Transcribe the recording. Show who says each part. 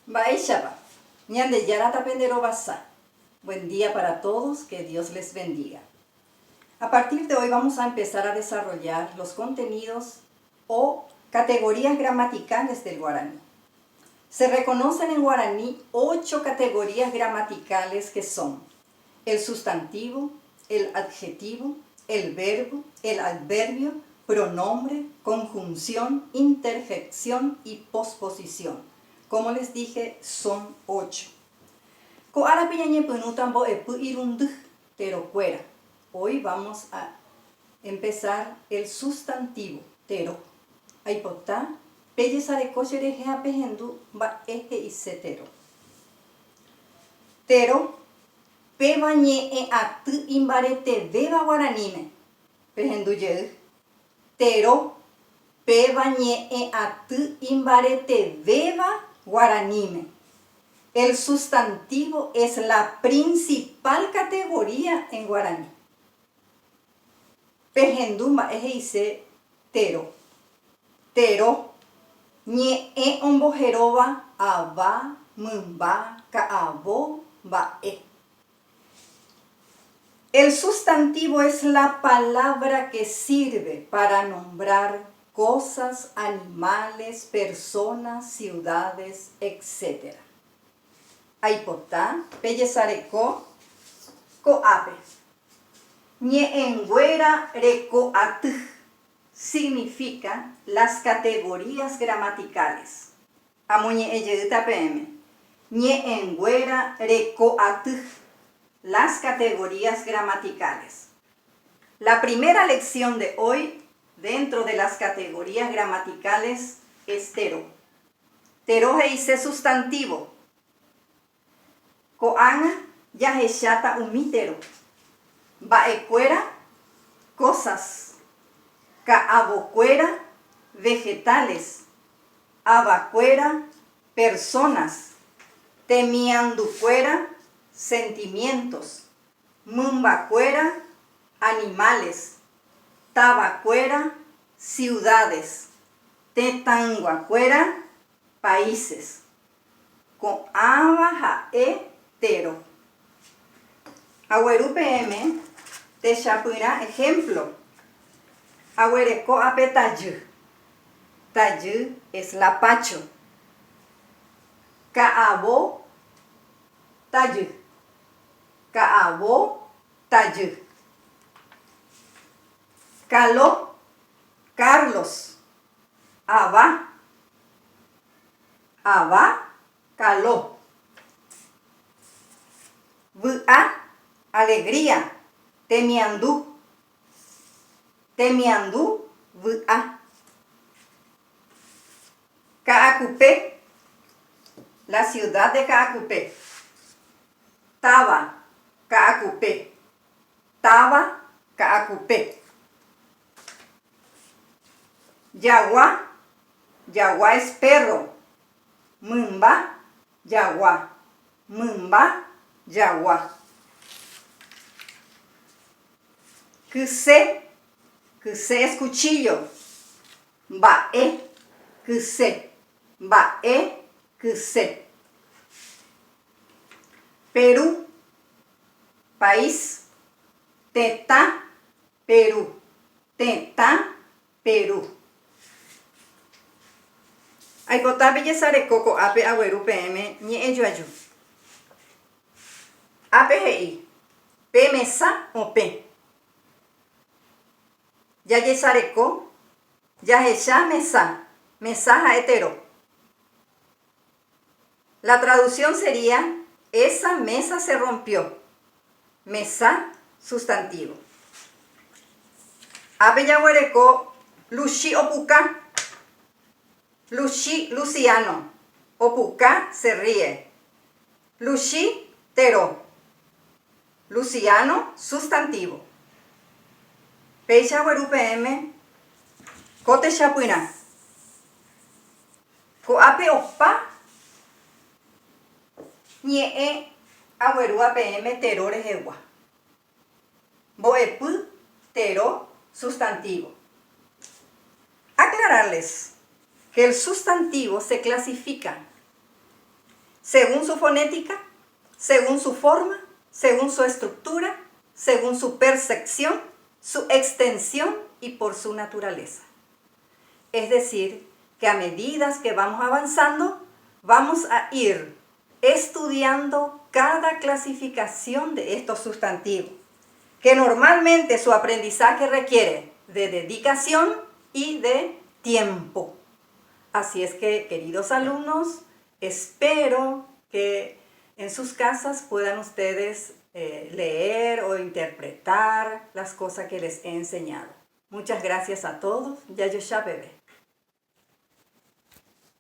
Speaker 1: Baishaba, ñande yarata pendero basa. Buen día para todos, que Dios les bendiga. A partir de hoy vamos a empezar a desarrollar los contenidos o categorías gramaticales del guaraní. Se reconocen en guaraní 8 categorías gramaticales que son el sustantivo, el adjetivo, el verbo, el adverbio, pronombre, conjunción, interjección y posposición. Como les dije, son 8. Hoy vamos a empezar el sustantivo, tero. Aipotá, pellizare cochereja pejendu, va eje y setero. Tero, pebañe e atu imbarete beba guaranime. Pejendu ye. Tero, pebañe e atu imbarete beba guaranime. El sustantivo es la principal categoría en guaraní. Pehenduma eje tero. Tero, ñe e ombojeroba aba, mumba, kaabo, bae. El sustantivo es la palabra que sirve para nombrar cosas, animales, personas, ciudades, etc. Aipotá, pellezareco, coape. Ñeengüera recoat significa las categorías gramaticales. Amuñeeyeuta pm. Ñeengüera recoat, las categorías gramaticales. La primera lección de hoy dentro de las categorías gramaticales es tero. Tero heise sustantivo. Koanga yaheshata umítero. Baecuera, cosas. Kaabocuera, vegetales. Abacuera, personas. Temianducuera, sentimientos. Mumbacuera, animales. Tabacuera, ciudades. Tetanguacuera, países. Coabajae, tero. Agüeru PM, te chapura ejemplo. Agüereco ape tayú. Tayú es lapacho. Kaabo, tayú. Kaabo, tayú. Caló, Carlos. Aba, aba, caló. Vua, alegría. Temiandú. Temiandú, vua. Caacupé, la ciudad de Caacupé. Taba, Caacupé. Taba, Caacupé. Yaguá, yaguá es perro. Mumba, yaguá. Mumba, yaguá. Cusé, cusé es cuchillo. Bae, cusé. Bae, cusé. Perú, país. Teta, Perú. Teta, Perú. Aipotá bellezare coco ape agüeru PM ñe yuayu. APGI. P mesa o P. Ya yesareco. Ya hecha mesa. Mesaja hetero. La traducción sería: esa mesa se rompió. Mesa, sustantivo. Ape yaguereco. Lushi opuca. Lushi, Luciano. Opuca, se ríe. Lushi, tero. Luciano, sustantivo. Peixa hueru PM. Cote chapuina. Coape opa. Ñe agüeru APM tero rejegua. Boepu, tero, sustantivo. Aclararles que el sustantivo se clasifica según su fonética, según su forma, según su estructura, según su percepción, su extensión y por su naturaleza. Es decir, que a medida que vamos avanzando, vamos a ir estudiando cada clasificación de estos sustantivos, que normalmente su aprendizaje requiere de dedicación y de tiempo. Así es que, queridos alumnos, espero que en sus casas puedan ustedes leer o interpretar las cosas que les he enseñado. Muchas gracias a todos. Yayosha bebé.